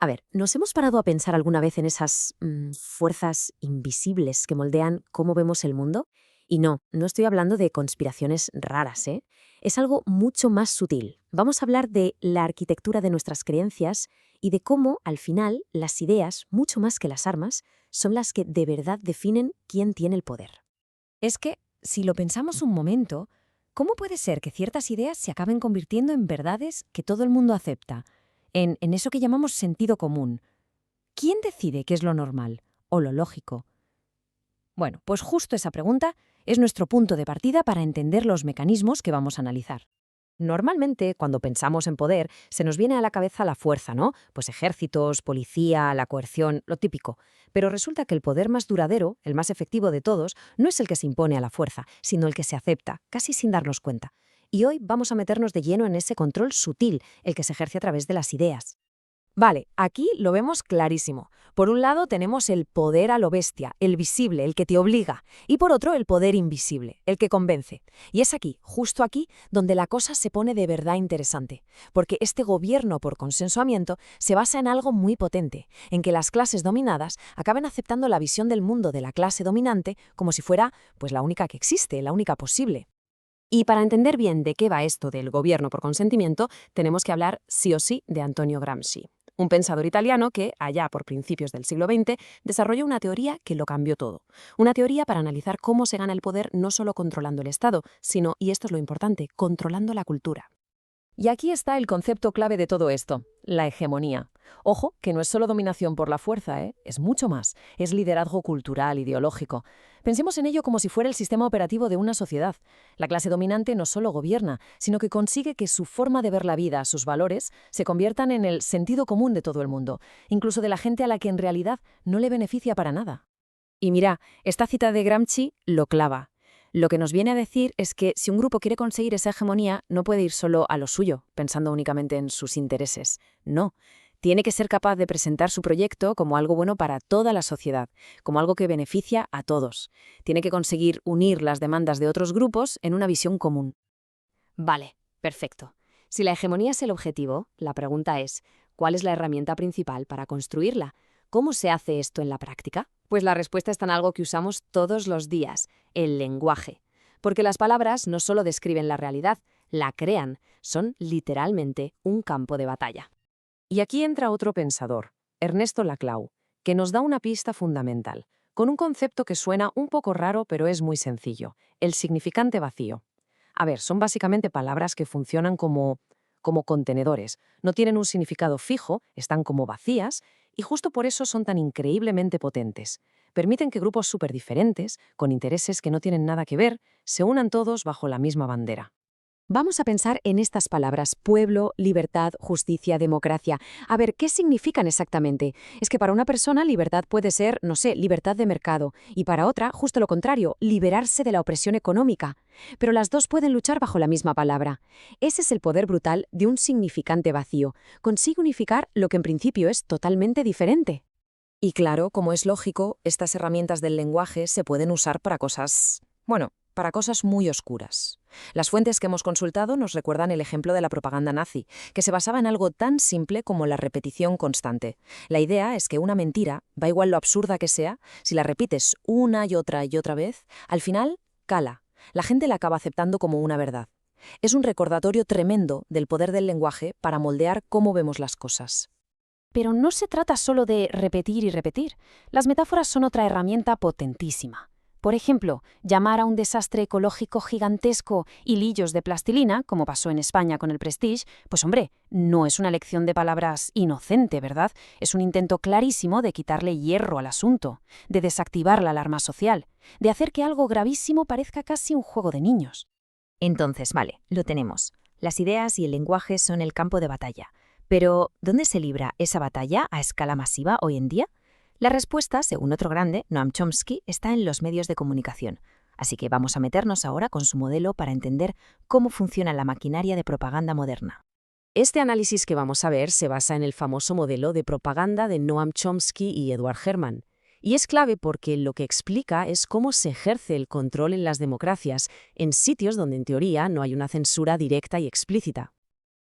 A ver, ¿nos hemos parado a pensar alguna vez en esas fuerzas invisibles que moldean cómo vemos el mundo? Y no estoy hablando de conspiraciones raras, ¿eh? Es algo mucho más sutil. Vamos a hablar de la arquitectura de nuestras creencias y de cómo, al final, las ideas, mucho más que las armas, son las que de verdad definen quién tiene el poder. Es que, si lo pensamos un momento, ¿cómo puede ser que ciertas ideas se acaben convirtiendo en verdades que todo el mundo acepta? En eso que llamamos sentido común. ¿Quién decide qué es lo normal o lo lógico? Bueno, pues justo esa pregunta es nuestro punto de partida para entender los mecanismos que vamos a analizar. Normalmente, cuando pensamos en poder, se nos viene a la cabeza la fuerza, ¿no? Pues ejércitos, policía, la coerción, lo típico. Pero resulta que el poder más duradero, el más efectivo de todos, no es el que se impone a la fuerza, sino el que se acepta, casi sin darnos cuenta. Y hoy vamos a meternos de lleno en ese control sutil, el que se ejerce a través de las ideas. Vale, aquí lo vemos clarísimo. Por un lado tenemos el poder a lo bestia, el visible, el que te obliga, y por otro el poder invisible, el que convence. Y es aquí, justo aquí, donde la cosa se pone de verdad interesante, porque este gobierno por consensuamiento se basa en algo muy potente, en que las clases dominadas acaben aceptando la visión del mundo de la clase dominante como si fuera, pues, la única que existe, la única posible. Y para entender bien de qué va esto del gobierno por consentimiento, tenemos que hablar sí o sí de Antonio Gramsci, un pensador italiano que, allá por principios del siglo XX, desarrolló una teoría que lo cambió todo. Una teoría para analizar cómo se gana el poder no solo controlando el Estado, sino, y esto es lo importante, controlando la cultura. Y aquí está el concepto clave de todo esto, la hegemonía. Ojo, que no es solo dominación por la fuerza, ¿eh? Es mucho más. Es liderazgo cultural, ideológico. Pensemos en ello como si fuera el sistema operativo de una sociedad. La clase dominante no solo gobierna, sino que consigue que su forma de ver la vida, sus valores, se conviertan en el sentido común de todo el mundo, incluso de la gente a la que en realidad no le beneficia para nada. Y mira, esta cita de Gramsci lo clava. Lo que nos viene a decir es que si un grupo quiere conseguir esa hegemonía, no puede ir solo a lo suyo, pensando únicamente en sus intereses. No. Tiene que ser capaz de presentar su proyecto como algo bueno para toda la sociedad, como algo que beneficia a todos. Tiene que conseguir unir las demandas de otros grupos en una visión común. Vale, perfecto. Si la hegemonía es el objetivo, la pregunta es, ¿cuál es la herramienta principal para construirla? ¿Cómo se hace esto en la práctica? Pues la respuesta está en algo que usamos todos los días, el lenguaje. Porque las palabras no solo describen la realidad, la crean, son literalmente un campo de batalla. Y aquí entra otro pensador, Ernesto Laclau, que nos da una pista fundamental, con un concepto que suena un poco raro pero es muy sencillo, el significante vacío. A ver, son básicamente palabras que funcionan como contenedores, no tienen un significado fijo, están como vacías y justo por eso son tan increíblemente potentes. Permiten que grupos súper diferentes, con intereses que no tienen nada que ver, se unan todos bajo la misma bandera. Vamos a pensar en estas palabras: pueblo, libertad, justicia, democracia. A ver, ¿qué significan exactamente? Es que para una persona libertad puede ser, no sé, libertad de mercado, y para otra, justo lo contrario, liberarse de la opresión económica. Pero las dos pueden luchar bajo la misma palabra. Ese es el poder brutal de un significante vacío. Consigue unificar lo que en principio es totalmente diferente. Y claro, como es lógico, estas herramientas del lenguaje se pueden usar para cosas, bueno, para cosas muy oscuras. Las fuentes que hemos consultado nos recuerdan el ejemplo de la propaganda nazi, que se basaba en algo tan simple como la repetición constante. La idea es que una mentira, va igual lo absurda que sea, si la repites una y otra vez, al final cala. La gente la acaba aceptando como una verdad. Es un recordatorio tremendo del poder del lenguaje para moldear cómo vemos las cosas. Pero no se trata solo de repetir y repetir. Las metáforas son otra herramienta potentísima. Por ejemplo, llamar a un desastre ecológico gigantesco hilillos de plastilina, como pasó en España con el Prestige, pues hombre, no es una elección de palabras inocente, ¿verdad? Es un intento clarísimo de quitarle hierro al asunto, de desactivar la alarma social, de hacer que algo gravísimo parezca casi un juego de niños. Entonces, vale, lo tenemos. Las ideas y el lenguaje son el campo de batalla. Pero, ¿dónde se libra esa batalla a escala masiva hoy en día? La respuesta, según otro grande, Noam Chomsky, está en los medios de comunicación. Así que vamos a meternos ahora con su modelo para entender cómo funciona la maquinaria de propaganda moderna. Este análisis que vamos a ver se basa en el famoso modelo de propaganda de Noam Chomsky y Edward Herman. Y es clave porque lo que explica es cómo se ejerce el control en las democracias, en sitios donde en teoría no hay una censura directa y explícita.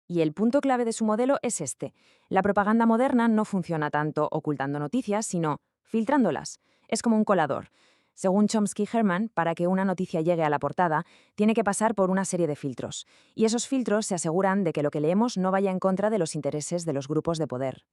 Y el punto clave de su modelo es este. La propaganda moderna no funciona tanto ocultando noticias, sino filtrándolas. Es como un colador. Según Chomsky y Herman, para que una noticia llegue a la portada, tiene que pasar por una serie de filtros. Y esos filtros se aseguran de que lo que leemos no vaya en contra de los intereses de los grupos de poder.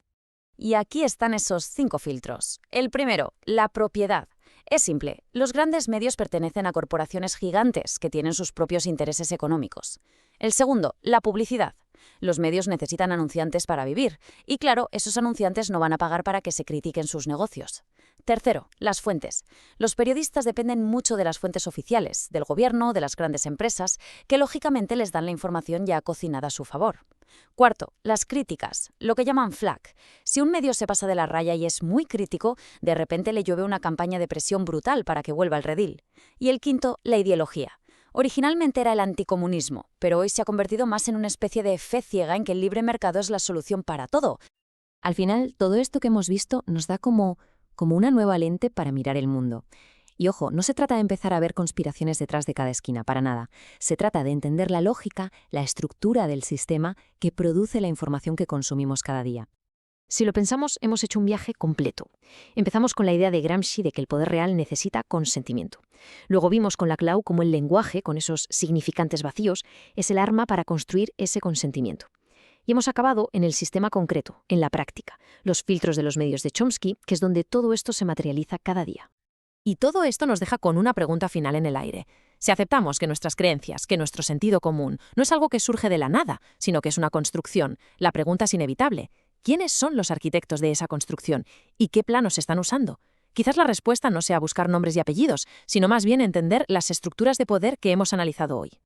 Y aquí están esos 5 filtros. El primero, la propiedad. Es simple, los grandes medios pertenecen a corporaciones gigantes que tienen sus propios intereses económicos. El segundo, la publicidad. Los medios necesitan anunciantes para vivir, y claro, esos anunciantes no van a pagar para que se critiquen sus negocios. Tercero, las fuentes. Los periodistas dependen mucho de las fuentes oficiales, del gobierno, de las grandes empresas, que lógicamente les dan la información ya cocinada a su favor. Cuarto, las críticas, lo que llaman flag. Si un medio se pasa de la raya y es muy crítico, de repente le llueve una campaña de presión brutal para que vuelva al redil. Y el quinto, la ideología. Originalmente era el anticomunismo, pero hoy se ha convertido más en una especie de fe ciega en que el libre mercado es la solución para todo. Al final, todo esto que hemos visto nos da como una nueva lente para mirar el mundo. Y ojo, no se trata de empezar a ver conspiraciones detrás de cada esquina, para nada. Se trata de entender la lógica, la estructura del sistema que produce la información que consumimos cada día. Si lo pensamos, hemos hecho un viaje completo. Empezamos con la idea de Gramsci de que el poder real necesita consentimiento. Luego vimos con Laclau cómo el lenguaje, con esos significantes vacíos, es el arma para construir ese consentimiento. Y hemos acabado en el sistema concreto, en la práctica, los filtros de los medios de Chomsky, que es donde todo esto se materializa cada día. Y todo esto nos deja con una pregunta final en el aire. Si aceptamos que nuestras creencias, que nuestro sentido común, no es algo que surge de la nada, sino que es una construcción, la pregunta es inevitable. ¿Quiénes son los arquitectos de esa construcción? ¿Y qué planos están usando? Quizás la respuesta no sea buscar nombres y apellidos, sino más bien entender las estructuras de poder que hemos analizado hoy.